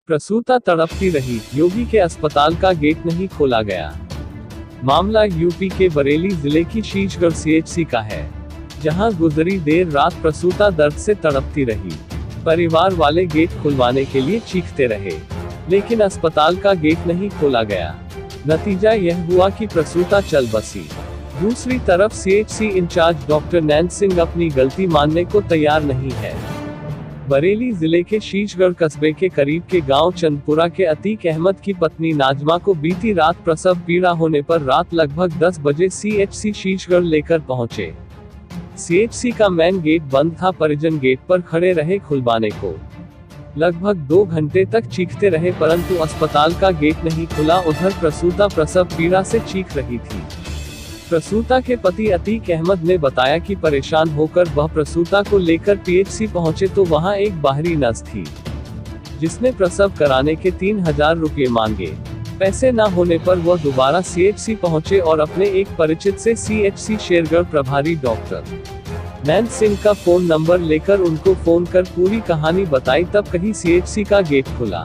प्रसूता तड़पती रही, योगी के अस्पताल का गेट नहीं खोला गया। मामला यूपी के बरेली जिले की शीशगढ़ सीएचसी का है, जहां गुजरी देर रात प्रसूता दर्द से तड़पती रही। परिवार वाले गेट खुलवाने के लिए चीखते रहे, लेकिन अस्पताल का गेट नहीं खोला गया। नतीजा यह हुआ कि प्रसूता चल बसी। दूसरी तरफ CHC in charge doctor Nain Singh अपनी गलती मानने को तैयार नहीं है। बरेली जिले के शीशगढ़ कस्बे के करीब के गांव चंदपुरा के अतीक अहमद की पत्नी नाजमा को बीती रात प्रसव पीड़ा होने पर रात लगभग 10 बजे सीएचसी शीशगढ़ लेकर पहुंचे। सीएचसी का मेन गेट बंद था, परिजन गेट पर खड़े रहे खुलवाने को। लगभग 2 घंटे तक चीखते रहे, परंतु अस्पताल का गेट नहीं खुला। उधर प्रसूता प्रसव पीड़ा से चीख रही थी। प्रसूता के पति अतीक अहमद ने बताया कि परेशान होकर वह प्रसूता को लेकर पीएचसी पहुंचे तो वहां एक बाहरी नर्स थी, जिसने प्रसव कराने के 3000 रुपये मांगे। पैसे न होने पर वह दोबारा सीएचसी पहुंचे और अपने एक परिचित से सीएचसी शेरगढ़ प्रभारी डॉक्टर नैन सिंह का फोन नंबर लेकर उनको फोन कर पूरी कहानी बताई। तब कहीं सीएचसी का गेट खुला।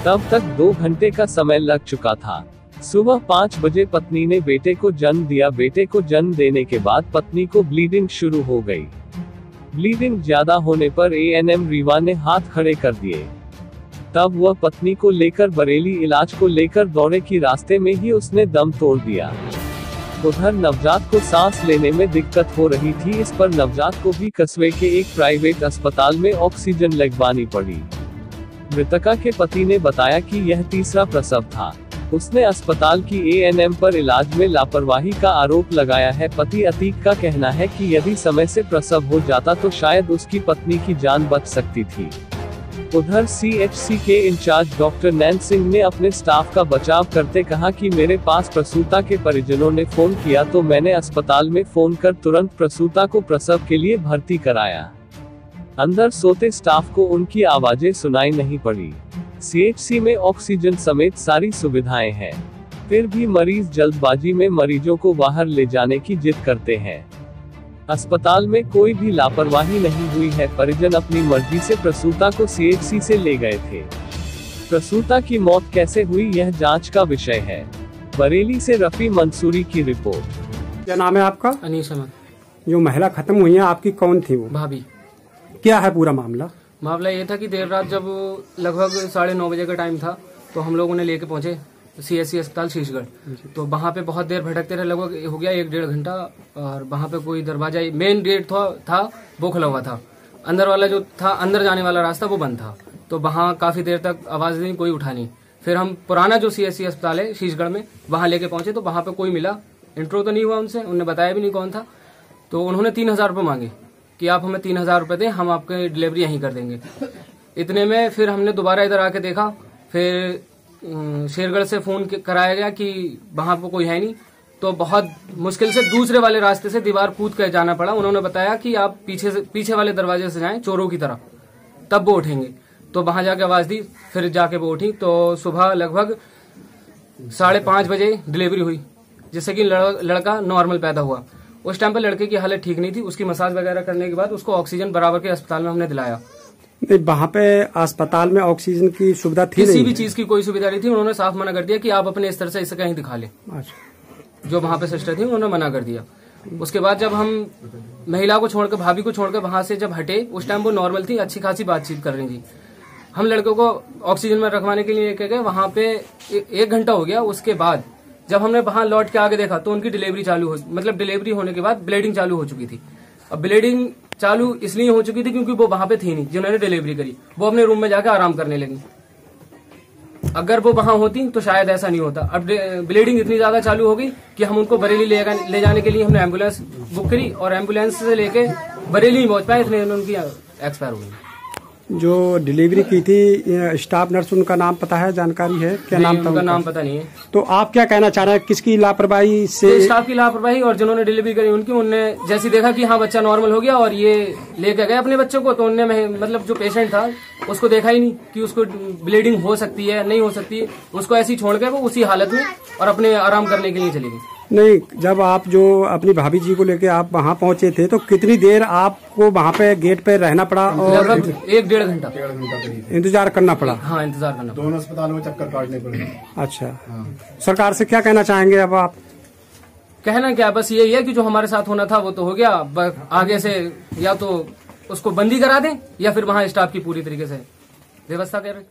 तब तक 2 घंटे का समय लग चुका था। सुबह 5 बजे पत्नी ने बेटे को जन्म दिया। बेटे को जन्म देने के बाद पत्नी को ब्लीडिंग शुरू हो गई। ब्लीडिंग ज्यादा होने पर एएनएम रीवा ने हाथ खड़े कर दिए। तब वह पत्नी को लेकर बरेली इलाज को लेकर दौड़े कि रास्ते में ही उसने दम तोड़ दिया। उधर नवजात को सांस लेने में दिक्कत हो रही थी। इस पर नवजात को भी कस्बे के एक प्राइवेट अस्पताल में ऑक्सीजन लगवानी पड़ी। मृतका के पति ने बताया कि यह तीसरा प्रसव था। उसने अस्पताल की एएनएम पर इलाज में लापरवाही का आरोप लगाया है। पति अतीक का कहना है कि यदि समय से प्रसव हो जाता तो शायद उसकी पत्नी की जान बच सकती थी। उधर सीएचसी के इंचार्ज डॉक्टर नैन सिंह ने अपने स्टाफ का बचाव करते कहा कि मेरे पास प्रसूता के परिजनों ने फोन किया तो मैंने अस्पताल में फोन कर तुरंत प्रसूता को प्रसव के लिए भर्ती कराया। अंदर सोते स्टाफ को उनकी आवाजें सुनाई नहीं पड़ी। सीएचसी में ऑक्सीजन समेत सारी सुविधाएं हैं, फिर भी मरीज जल्दबाजी में मरीजों को बाहर ले जाने की जिद करते हैं। अस्पताल में कोई भी लापरवाही नहीं हुई है। परिजन अपनी मर्जी से प्रसूता को सीएचसी से ले गए थे। प्रसूता की मौत कैसे हुई यह जांच का विषय है। बरेली से रफी मंसूरी की रिपोर्ट। क्या नाम है आपका? अनीस अहमद। जो महिला खत्म हुई है आपकी कौन थी वो? भाभी। क्या है पूरा मामला? मामला ये था कि देर रात जब लगभग 9:30 बजे का टाइम था तो हम लोग उन्हें लेके पहुंचे सीएचसी अस्पताल शीशगढ़। तो वहां पे बहुत देर भटकते रहे, लगभग हो गया 1-1.5 घंटा। और वहां पे कोई दरवाजा, मेन गेट था वो खुला हुआ था, अंदर वाला जो था अंदर जाने वाला रास्ता वो बंद था। तो वहां काफी देर तक आवाज दी, कोई उठा नहीं। फिर हम पुराना जो सीएचसी अस्पताल है शीशगढ़ में वहां लेके पहुंचे तो वहां पे कोई मिला। इंट्रो तो नहीं हुआ उनसे, उन्होंने बताया भी नहीं कौन था। तो उन्होंने 3000 रुपये मांगे कि आप हमें 3000 रुपये दें, हम आपके डिलीवरी यहीं कर देंगे। इतने में फिर हमने दोबारा इधर आके देखा। फिर शेरगढ़ से फोन कराया गया कि वहां पर कोई है नहीं। तो बहुत मुश्किल से दूसरे वाले रास्ते से दीवार कूद कर जाना पड़ा। उन्होंने बताया कि आप पीछे वाले दरवाजे से जाएं चोरों की तरह, तब वो उठेंगे। तो वहां जाके आवाज दी, फिर जाके वो उठी। तो सुबह लगभग 5:30 बजे डिलीवरी हुई, जिससे कि लड़का नॉर्मल पैदा हुआ। उस टाइम पर लड़के की हालत ठीक नहीं थी। उसकी मसाज वगैरह करने के बाद उसको ऑक्सीजन बराबर के अस्पताल में हमने दिलाया। वहाँ पे अस्पताल में ऑक्सीजन की सुविधा थी? किसी भी चीज की कोई सुविधा नहीं थी। उन्होंने साफ मना कर दिया कि आप अपने स्तर से इसे कहीं दिखा लें। जो वहाँ पे सिस्टर थी उन्होंने मना कर दिया। उसके बाद जब हम महिला को छोड़कर, भाभी को छोड़कर वहां से जब हटे, उस टाइम वो नॉर्मल थी, अच्छी खासी बातचीत कर रही थी। हम लड़कों को ऑक्सीजन में रखवाने के लिए लेके गए। वहां पे 1 घंटा हो गया। उसके बाद जब हमने वहां लौट के आगे देखा तो उनकी डिलीवरी डिलीवरी होने के बाद ब्लीडिंग चालू हो चुकी थी। अब ब्लीडिंग चालू इसलिए हो चुकी थी क्योंकि वो वहां पे थी नहीं जिन्होंने डिलीवरी करी। वो अपने रूम में जाकर आराम करने लगी। अगर वो वहां होती तो शायद ऐसा नहीं होता। अब ब्लीडिंग इतनी ज्यादा चालू हो गई कि हम उनको बरेली ले जाने के लिए हमने एम्बुलेंस बुक करी और एम्बुलेंस से लेके बरेली नहीं पहुंच पाए, इतने उनकी एक्सपायर हो गई। जो डिलीवरी की थी स्टाफ नर्स, उनका नाम पता है, जानकारी है? क्या नाम था उनका? नाम पता नहीं है। तो आप क्या कहना चाह रहे हैं, किसकी लापरवाही से? स्टाफ की लापरवाही, और जिन्होंने डिलीवरी करी उनकी। उनने जैसे देखा कि हाँ बच्चा नॉर्मल हो गया और ये लेके गए अपने बच्चों को, तो उनने मतलब जो पेशेंट था उसको देखा ही नहीं कि उसको ब्लीडिंग हो सकती है नहीं हो सकती है। उसको ऐसी छोड़ के वो उसी हालत में और अपने आराम करने के लिए चली गई। नहीं, जब आप जो अपनी भाभी जी को लेके आप वहाँ पहुँचे थे तो कितनी देर आपको वहाँ पे गेट पे रहना पड़ा और लगभग 1-1.5 घंटा इंतजार करना पड़ा? हाँ, इंतजार करना पड़ा। दोनों अस्पतालों में चक्कर काटने पड़े। अच्छा, सरकार से क्या कहना चाहेंगे अब आप? कहना क्या, बस यही है कि जो हमारे साथ होना था वो तो हो गया, आगे से या तो उसको बंदी करा दें या फिर वहाँ स्टाफ की पूरी तरीके से व्यवस्था करें।